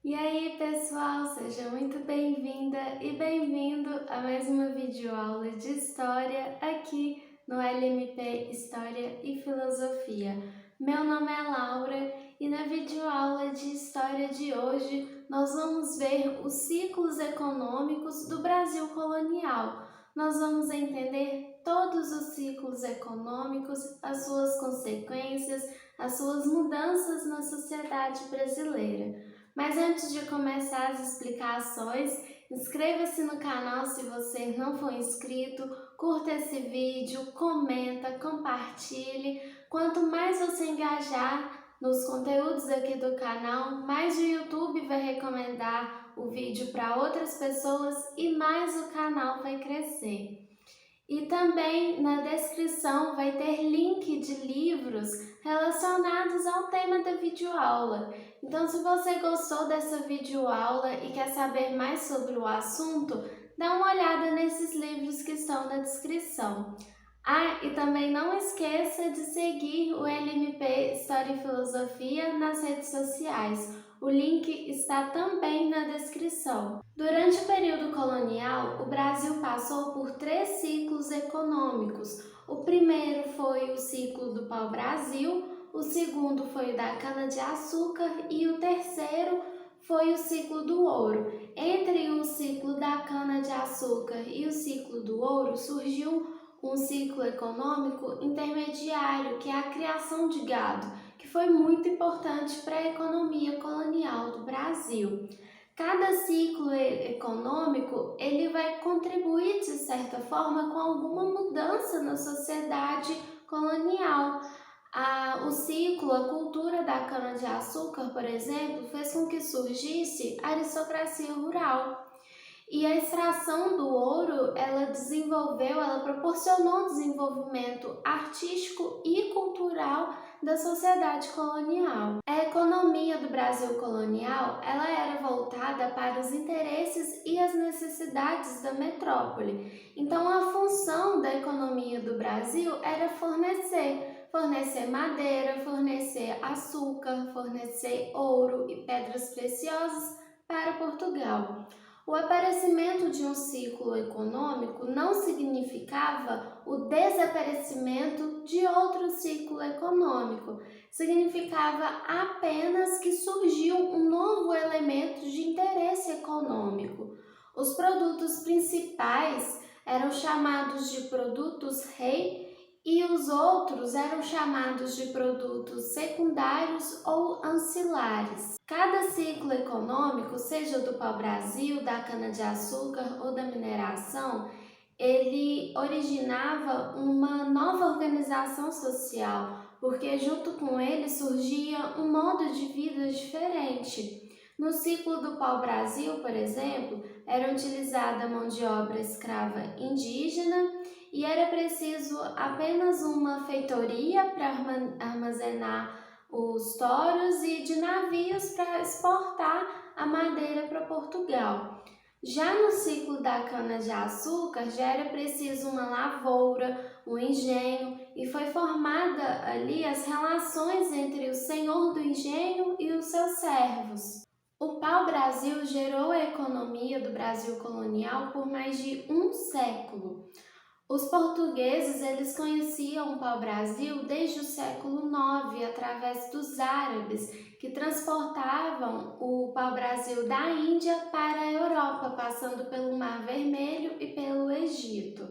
E aí, pessoal, seja muito bem-vinda e bem-vindo a mais uma videoaula de História aqui no LMP História e Filosofia. Meu nome é Laura e na videoaula de História de hoje nós vamos ver os ciclos econômicos do Brasil colonial. Nós vamos entender todos os ciclos econômicos, as suas consequências, as suas mudanças na sociedade brasileira. Mas antes de começar as explicações, inscreva-se no canal se você não for inscrito, curta esse vídeo, comenta, compartilhe. Quanto mais você engajar nos conteúdos aqui do canal, mais o YouTube vai recomendar o vídeo para outras pessoas e mais o canal vai crescer. E também na descrição vai ter link de livros relacionados ao tema da videoaula. Então, se você gostou dessa videoaula e quer saber mais sobre o assunto, dá uma olhada nesses livros que estão na descrição. E também não esqueça de seguir o LMP História e Filosofia nas redes sociais. O link está também na descrição. Durante o período colonial, o Brasil passou por 3 ciclos econômicos. O primeiro foi o ciclo do pau-brasil, o segundo foi o da cana-de-açúcar e o terceiro foi o ciclo do ouro. Entre o ciclo da cana-de-açúcar e o ciclo do ouro surgiu um ciclo econômico intermediário, que é a criação de gado, que foi muito importante para a economia colonial do Brasil. Cada ciclo econômico ele vai contribuir, de certa forma, com alguma mudança na sociedade colonial. O ciclo, a cultura da cana-de-açúcar, por exemplo, fez com que surgisse a aristocracia rural. E a extração do ouro, ela proporcionou desenvolvimento artístico e cultural da sociedade colonial. A economia do Brasil colonial, ela era voltada para os interesses e as necessidades da metrópole. Então, a função da economia do Brasil era fornecer madeira, fornecer açúcar, fornecer ouro e pedras preciosas para Portugal. O aparecimento de um ciclo econômico não significava o desaparecimento de outro ciclo econômico, significava apenas que surgiu um novo elemento de interesse econômico. Os produtos principais eram chamados de produtos rei e os outros eram chamados de produtos secundários ou ancilares. Cada ciclo econômico, seja do pau-brasil, da cana-de-açúcar ou da mineração, ele originava uma nova organização social, porque junto com ele surgia um modo de vida diferente. No ciclo do pau-brasil, por exemplo, era utilizada mão de obra escrava indígena e era preciso apenas uma feitoria para armazenar os touros e de navios para exportar a madeira para Portugal. Já no ciclo da cana-de-açúcar, já era preciso uma lavoura, um engenho, e foi formada ali as relações entre o senhor do engenho e os seus servos. O pau-brasil gerou a economia do Brasil colonial por mais de um século. Os portugueses eles conheciam o pau-brasil desde o século IX, através dos árabes, que transportavam o pau-brasil da Índia para a Europa, passando pelo Mar Vermelho e pelo Egito.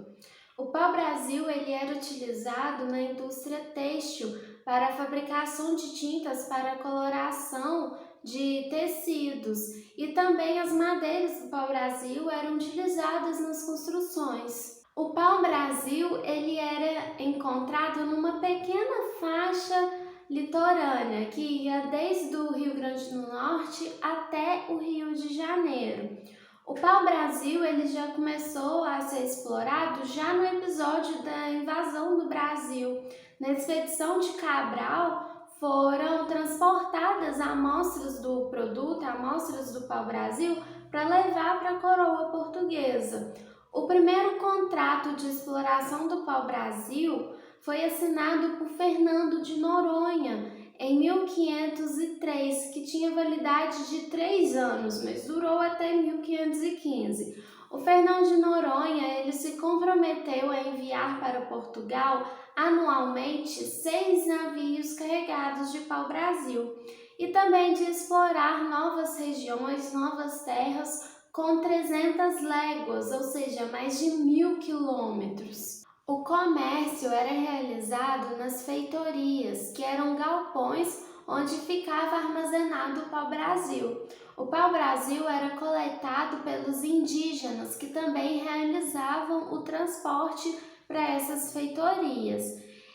O pau-brasil ele era utilizado na indústria têxtil para a fabricação de tintas para a coloração de tecidos, e também as madeiras do pau-brasil eram utilizadas nas construções. O pau-brasil ele era encontrado numa pequena faixa litorânea que ia desde o Rio Grande do Norte até o Rio de Janeiro. O pau-brasil ele já começou a ser explorado já no episódio da invasão do Brasil. Na expedição de Cabral foram transportadas amostras do produto, amostras do pau-brasil, para levar para a coroa portuguesa. O primeiro contrato de exploração do pau-brasil foi assinado por Fernando de Noronha em 1503, que tinha validade de 3 anos, mas durou até 1515. O Fernão de Noronha ele se comprometeu a enviar para Portugal anualmente 6 navios carregados de pau-brasil e também de explorar novas regiões, novas terras com 300 léguas, ou seja, mais de 1.000 quilômetros. O comércio era realizado nas feitorias, que eram galpões onde ficava armazenado o pau-brasil. O pau-brasil era coletado pelos indígenas, que também realizavam o transporte para essas feitorias.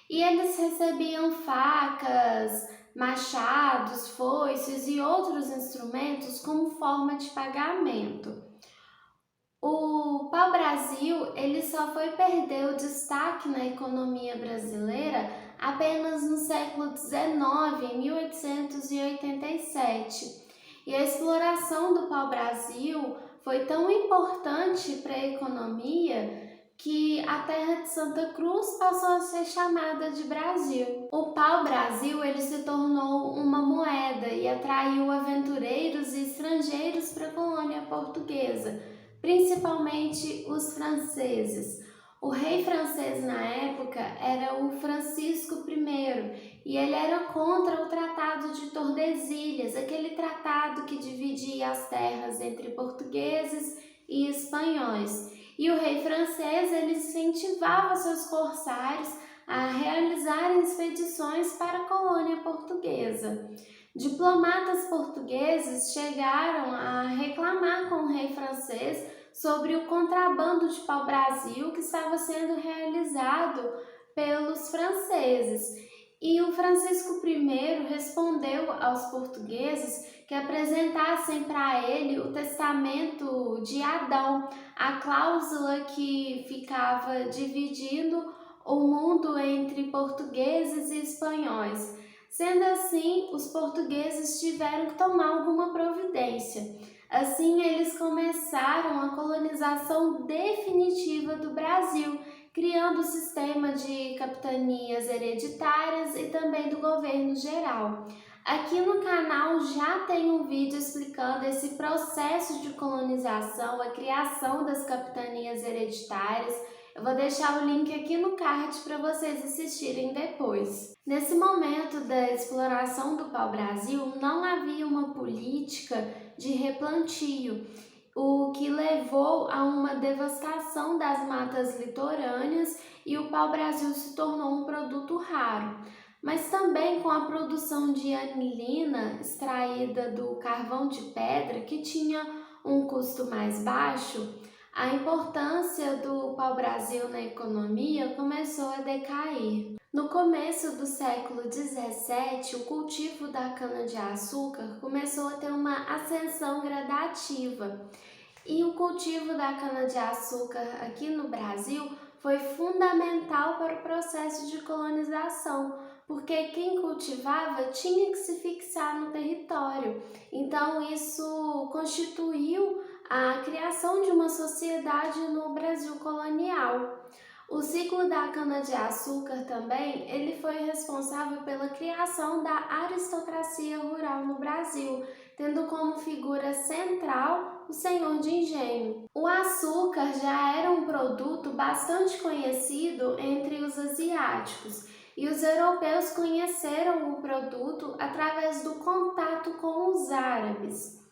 E eles recebiam facas, machados, foices e outros instrumentos como forma de pagamento. O pau-brasil ele só foi perder o destaque na economia brasileira apenas no século XIX, em 1887. E a exploração do pau-brasil foi tão importante para a economia que a terra de Santa Cruz passou a ser chamada de Brasil. O pau-brasil ele se tornou uma moeda e atraiu aventureiros e estrangeiros para a colônia portuguesa, principalmente os franceses. O rei francês na época era o Francisco I e ele era contra o Tratado de Tordesilhas, aquele tratado que dividia as terras entre portugueses e espanhóis. E o rei francês ele incentivava seus corsários a realizarem expedições para a colônia portuguesa. Diplomatas portugueses chegaram a reclamar com o rei francês sobre o contrabando de pau-brasil que estava sendo realizado pelos franceses. E o Francisco I respondeu aos portugueses que apresentassem para ele o testamento de Adão, a cláusula que ficava dividindo o mundo entre portugueses e espanhóis. Sendo assim, os portugueses tiveram que tomar alguma providência. Assim, eles começaram a colonização definitiva do Brasil, criando o sistema de capitanias hereditárias e também do governo geral. Aqui no canal já tem um vídeo explicando esse processo de colonização, a criação das capitanias hereditárias. Eu vou deixar o link aqui no card para vocês assistirem depois. Nesse momento da exploração do pau-brasil, não havia uma política de replantio, o que levou a uma devastação das matas litorâneas e o pau-brasil se tornou um produto raro. Mas também com a produção de anilina extraída do carvão de pedra, que tinha um custo mais baixo, a importância do pau-brasil na economia começou a decair. No começo do século XVII, o cultivo da cana-de-açúcar começou a ter uma ascensão gradativa. E o cultivo da cana-de-açúcar aqui no Brasil foi fundamental para o processo de colonização, porque quem cultivava tinha que se fixar no território. Então isso constituiu a criação de uma sociedade no Brasil colonial. O ciclo da cana-de-açúcar também, ele foi responsável pela criação da aristocracia rural no Brasil, tendo como figura central o senhor de engenho. O açúcar já era um produto bastante conhecido entre os asiáticos, e os europeus conheceram o produto através do contato com os árabes.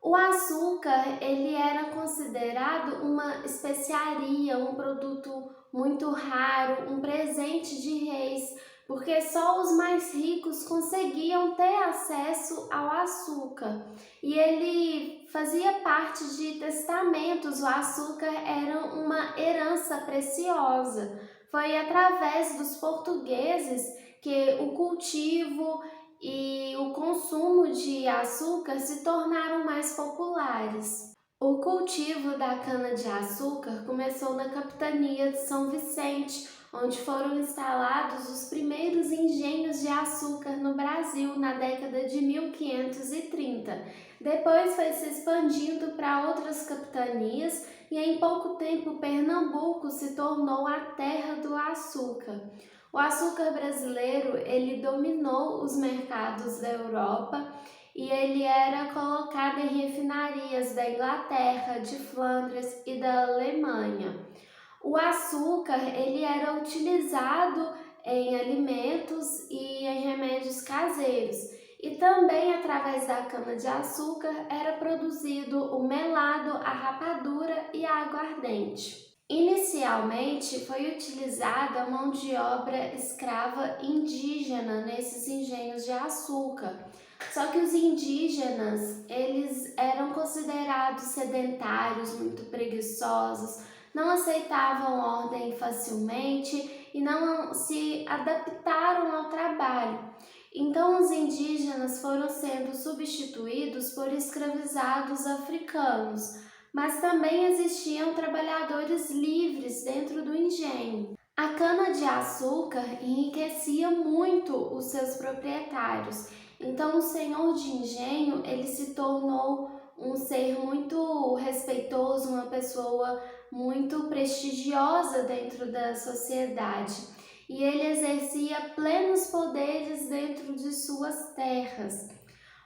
O açúcar, ele era considerado uma especiaria, um produto muito raro, um presente de reis, porque só os mais ricos conseguiam ter acesso ao açúcar. E ele fazia parte de testamentos, o açúcar era uma herança preciosa. Foi através dos portugueses que o cultivo e o consumo de açúcar se tornaram mais populares. O cultivo da cana-de-açúcar começou na capitania de São Vicente, onde foram instalados os primeiros engenhos de açúcar no Brasil na década de 1530. Depois foi se expandindo para outras capitanias e em pouco tempo Pernambuco se tornou a terra do açúcar. O açúcar brasileiro, ele dominou os mercados da Europa e ele era colocado em refinarias da Inglaterra, de Flandres e da Alemanha. O açúcar, ele era utilizado em alimentos e em remédios caseiros. E também através da cana-de-açúcar era produzido o melado, a rapadura e a aguardente. Inicialmente foi utilizada a mão de obra escrava indígena nesses engenhos de açúcar. Só que os indígenas, eles eram considerados sedentários, muito preguiçosos, não aceitavam ordem facilmente e não se adaptaram ao trabalho. Então, os indígenas foram sendo substituídos por escravizados africanos, mas também existiam trabalhadores livres dentro do engenho. A cana-de-açúcar enriquecia muito os seus proprietários, então o senhor de engenho ele se tornou um ser muito respeitoso, uma pessoa muito prestigiosa dentro da sociedade. E ele exercia plenos poderes dentro de suas terras.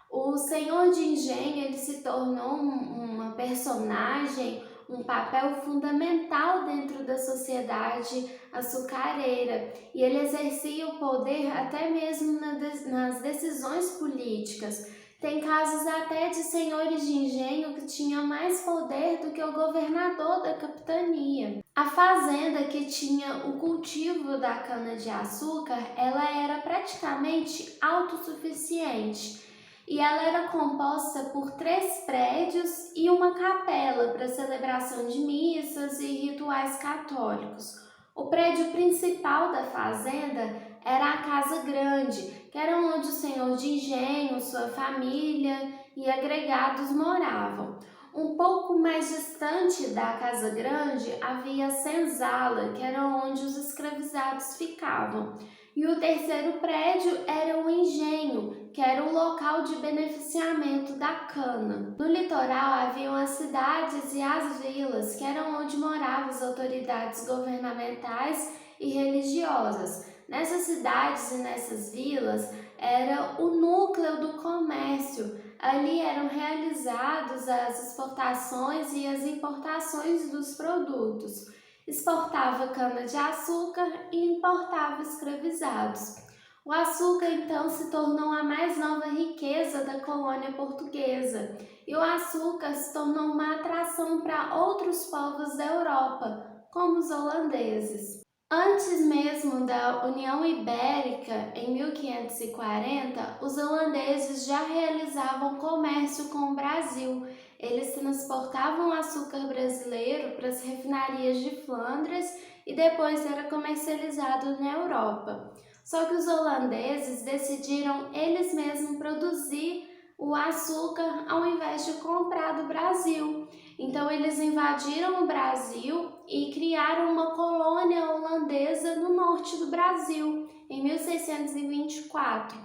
O senhor de engenho ele se tornou uma personagem, um papel fundamental dentro da sociedade açucareira e ele exercia o poder até mesmo nas decisões políticas. Tem casos até de senhores de engenho que tinham mais poder do que o governador da capitania. A fazenda que tinha o cultivo da cana-de-açúcar, ela era praticamente autossuficiente. E ela era composta por 3 prédios e uma capela para celebração de missas e rituais católicos. O prédio principal da fazenda era a Casa Grande, que era onde o senhor de engenho, sua família e agregados moravam. Um pouco mais distante da Casa Grande havia a senzala, que era onde os escravizados ficavam. E o terceiro prédio era o engenho, que era o local de beneficiamento da cana. No litoral haviam as cidades e as vilas, que eram onde moravam as autoridades governamentais e religiosas. Nessas cidades e nessas vilas era o núcleo do comércio. Ali eram realizadas as exportações e as importações dos produtos. Exportava cana-de-açúcar e importava escravizados. O açúcar, então, se tornou a mais nova riqueza da colônia portuguesa e o açúcar se tornou uma atração para outros povos da Europa, como os holandeses. Antes mesmo da União Ibérica, em 1540, os holandeses já realizavam comércio com o Brasil. Eles transportavam açúcar brasileiro para as refinarias de Flandres e depois era comercializado na Europa. Só que os holandeses decidiram eles mesmos produzir o açúcar ao invés de comprar do Brasil. Então eles invadiram o Brasil e criaram uma colônia holandesa no norte do Brasil, em 1624.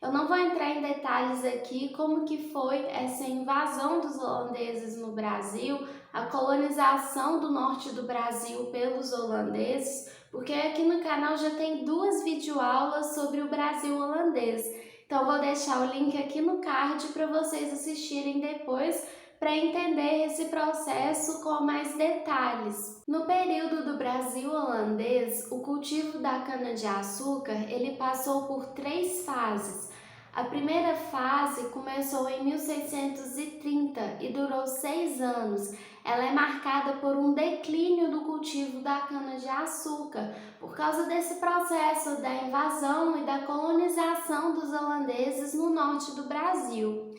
Eu não vou entrar em detalhes aqui como que foi essa invasão dos holandeses no Brasil, a colonização do norte do Brasil pelos holandeses, porque aqui no canal já tem 2 videoaulas sobre o Brasil holandês. Então vou deixar o link aqui no card para vocês assistirem depois para entender esse processo com mais detalhes. No período do Brasil holandês, o cultivo da cana-de-açúcar ele passou por 3 fases. A primeira fase começou em 1630 e durou 6 anos. Ela é marcada por um declínio do cultivo da cana-de-açúcar, por causa desse processo da invasão e da colonização dos holandeses no norte do Brasil.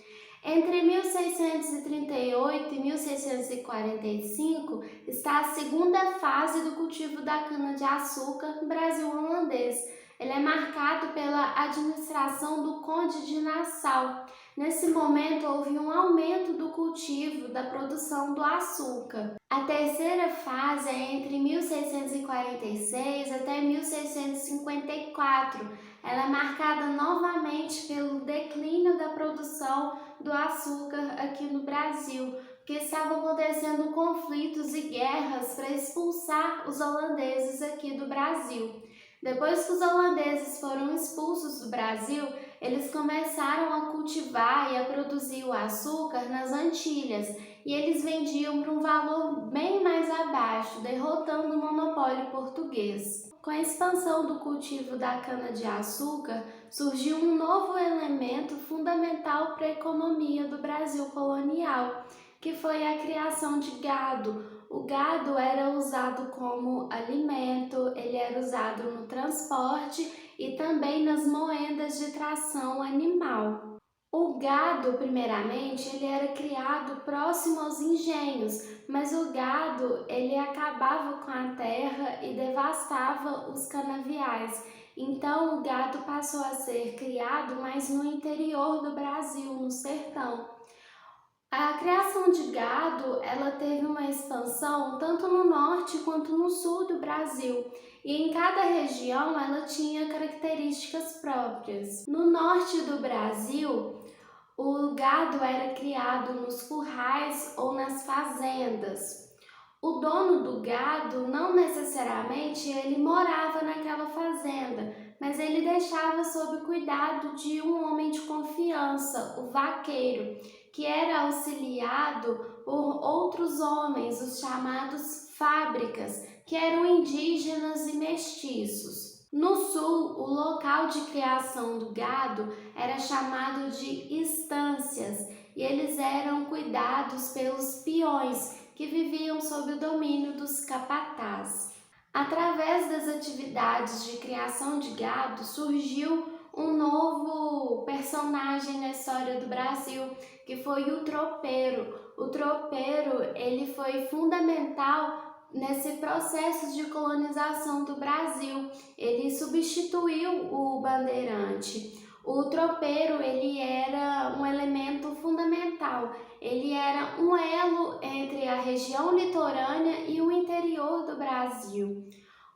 Entre 1638 e 1645 está a segunda fase do cultivo da cana-de-açúcar no Brasil holandês. Ele é marcado pela administração do Conde de Nassau. Nesse momento houve um aumento do cultivo da produção do açúcar. A terceira fase é entre 1646 até 1654. Ela é marcada novamente pelo declínio da produção do açúcar aqui no Brasil, porque estavam acontecendo conflitos e guerras para expulsar os holandeses aqui do Brasil. Depois que os holandeses foram expulsos do Brasil, eles começaram a cultivar e a produzir o açúcar nas Antilhas e eles vendiam por um valor bem mais abaixo, derrotando o monopólio português. Com a expansão do cultivo da cana-de-açúcar, surgiu um novo elemento fundamental para a economia do Brasil colonial, que foi a criação de gado. O gado era usado como alimento, ele era usado no transporte e também nas moendas de tração animal. O gado, primeiramente, ele era criado próximo aos engenhos, mas o gado ele acabava com a terra e devastava os canaviais. Então, o gado passou a ser criado mais no interior do Brasil, no sertão. A criação de gado, ela teve uma expansão tanto no norte quanto no sul do Brasil, e em cada região ela tinha características próprias. No norte do Brasil, o gado era criado nos currais ou nas fazendas. O dono do gado não necessariamente ele morava naquela fazenda, mas ele deixava sob cuidado de um homem de confiança, o vaqueiro, que era auxiliado por outros homens, os chamados fábricas, que eram indígenas e mestiços. No sul, o local de criação do gado era chamado de estâncias e eles eram cuidados pelos peões, que viviam sob o domínio dos capatazes. Através das atividades de criação de gado, surgiu um novo personagem na história do Brasil, que foi o tropeiro. O tropeiro, ele foi fundamental nesse processo de colonização do Brasil. Ele substituiu o bandeirante. O tropeiro, ele era um elemento fundamental. Ele era um elo entre a região litorânea e o interior do Brasil.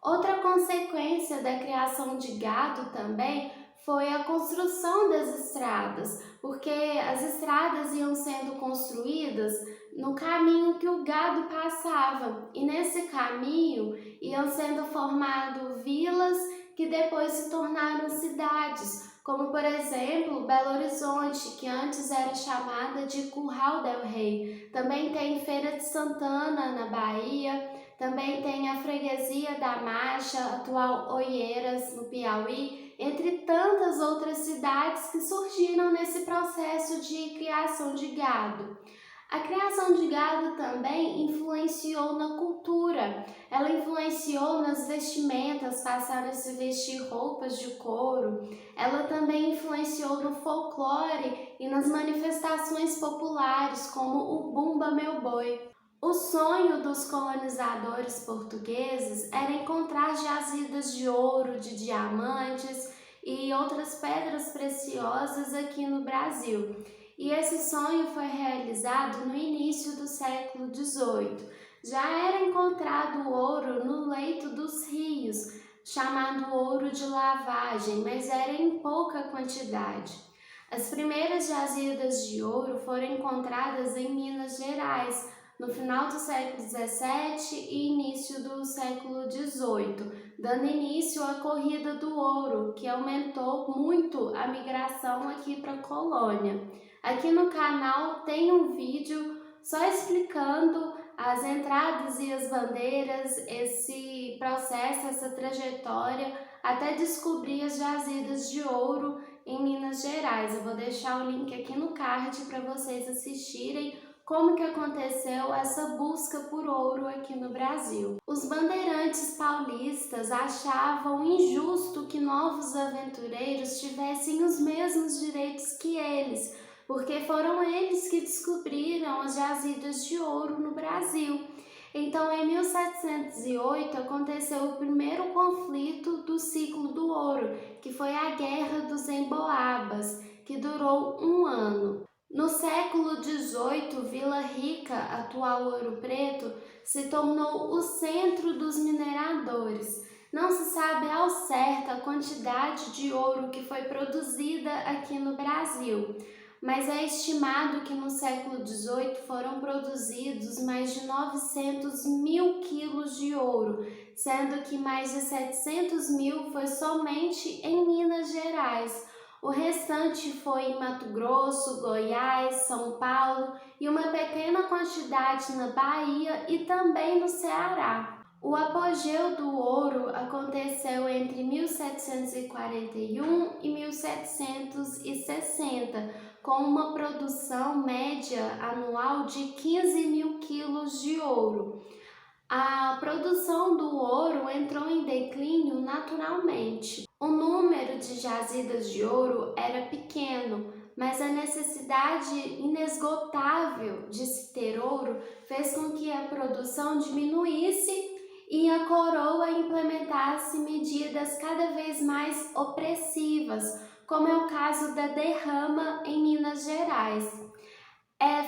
Outra consequência da criação de gado também foi a construção das estradas, porque as estradas iam sendo construídas no caminho que o gado passava, e nesse caminho iam sendo formadas vilas que depois se tornaram cidades, como por exemplo Belo Horizonte, que antes era chamada de Curral del Rei. Também tem Feira de Santana, na Bahia, também tem a Freguesia da Marcha, atual Oeiras, no Piauí, entre tantas outras cidades que surgiram nesse processo de criação de gado. A criação de gado também influenciou na cultura. Ela influenciou nas vestimentas, passaram a se vestir roupas de couro. Ela também influenciou no folclore e nas manifestações populares, como o Bumba Meu Boi. O sonho dos colonizadores portugueses era encontrar jazidas de ouro, de diamantes e outras pedras preciosas aqui no Brasil. E esse sonho foi realizado no início do século XVIII. Já era encontrado ouro no leito dos rios, chamado ouro de lavagem, mas era em pouca quantidade. As primeiras jazidas de ouro foram encontradas em Minas Gerais, no final do século XVII e início do século XVIII, dando início à corrida do ouro, que aumentou muito a migração aqui para a colônia. Aqui no canal tem um vídeo só explicando as entradas e as bandeiras, esse processo, essa trajetória, até descobrir as jazidas de ouro em Minas Gerais. Eu vou deixar o link aqui no card para vocês assistirem como que aconteceu essa busca por ouro aqui no Brasil. Os bandeirantes paulistas achavam injusto que novos aventureiros tivessem os mesmos direitos que eles, porque foram eles que descobriram as jazidas de ouro no Brasil. Então, em 1708, aconteceu o primeiro conflito do ciclo do ouro, que foi a Guerra dos Emboabas, que durou 1 ano. No século XVIII, Vila Rica, atual Ouro Preto, se tornou o centro dos mineradores. Não se sabe ao certo a quantidade de ouro que foi produzida aqui no Brasil, mas é estimado que no século XVIII foram produzidos mais de 900 mil quilos de ouro, sendo que mais de 700 mil foi somente em Minas Gerais. O restante foi em Mato Grosso, Goiás, São Paulo e uma pequena quantidade na Bahia e também no Ceará. O apogeu do ouro aconteceu entre 1741 e 1760, com uma produção média anual de 15 mil quilos de ouro. A produção do ouro entrou em declínio naturalmente. O número de jazidas de ouro era pequeno, mas a necessidade inesgotável de se ter ouro fez com que a produção diminuísse e a coroa implementasse medidas cada vez mais opressivas, como é o caso da derrama em Minas Gerais.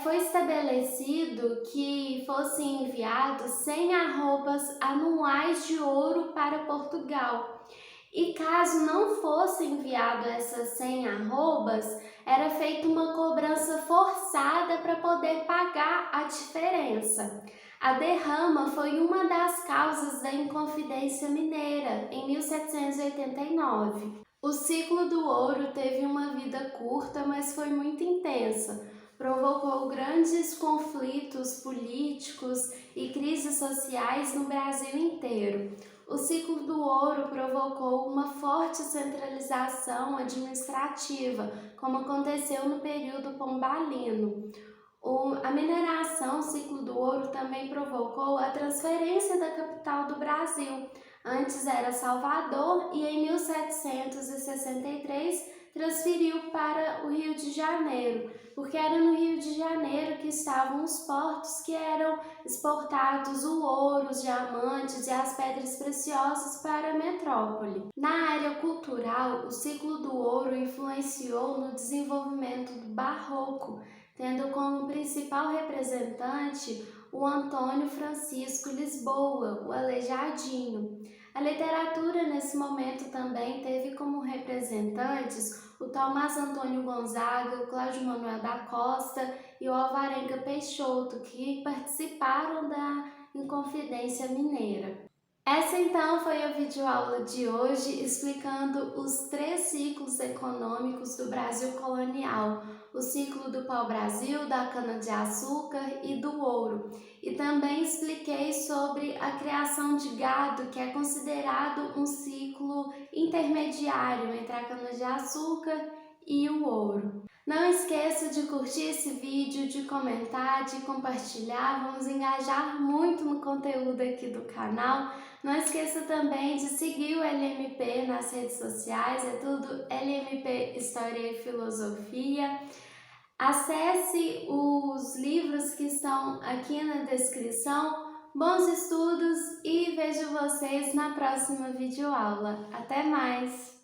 Foi estabelecido que fossem enviados 100 arrobas anuais de ouro para Portugal. E caso não fosse enviado essas 100 arrobas, era feita uma cobrança forçada para poder pagar a diferença. A derrama foi uma das causas da Inconfidência Mineira, em 1789. O ciclo do ouro teve uma vida curta, mas foi muito intensa. Provocou grandes conflitos políticos e crises sociais no Brasil inteiro. O ciclo do ouro provocou uma forte centralização administrativa, como aconteceu no período pombalino. A mineração, o ciclo do ouro, também provocou a transferência da capital do Brasil. Antes era Salvador e em 1763 transferiu para o Rio de Janeiro, porque era no Rio de Janeiro que estavam os portos que eram exportados o ouro, os diamantes e as pedras preciosas para a metrópole. Na área cultural, o ciclo do ouro influenciou no desenvolvimento do barroco, tendo como principal representante o Antônio Francisco Lisboa, o Aleijadinho. A literatura nesse momento também teve como representantes o Tomás Antônio Gonzaga, o Cláudio Manuel da Costa e o Alvarenga Peixoto, que participaram da Inconfidência Mineira. Essa então foi a videoaula de hoje explicando os 3 ciclos econômicos do Brasil colonial, o ciclo do pau-brasil, da cana-de-açúcar e do ouro. E também expliquei sobre a criação de gado, que é considerado um ciclo intermediário entre a cana-de-açúcar e o ouro. Não esqueça de curtir esse vídeo, de comentar, de compartilhar, vamos engajar muito no conteúdo aqui do canal. Não esqueça também de seguir o LMP nas redes sociais, é tudo LMP História e Filosofia. Acesse os livros que estão aqui na descrição. Bons estudos e vejo vocês na próxima videoaula. Até mais!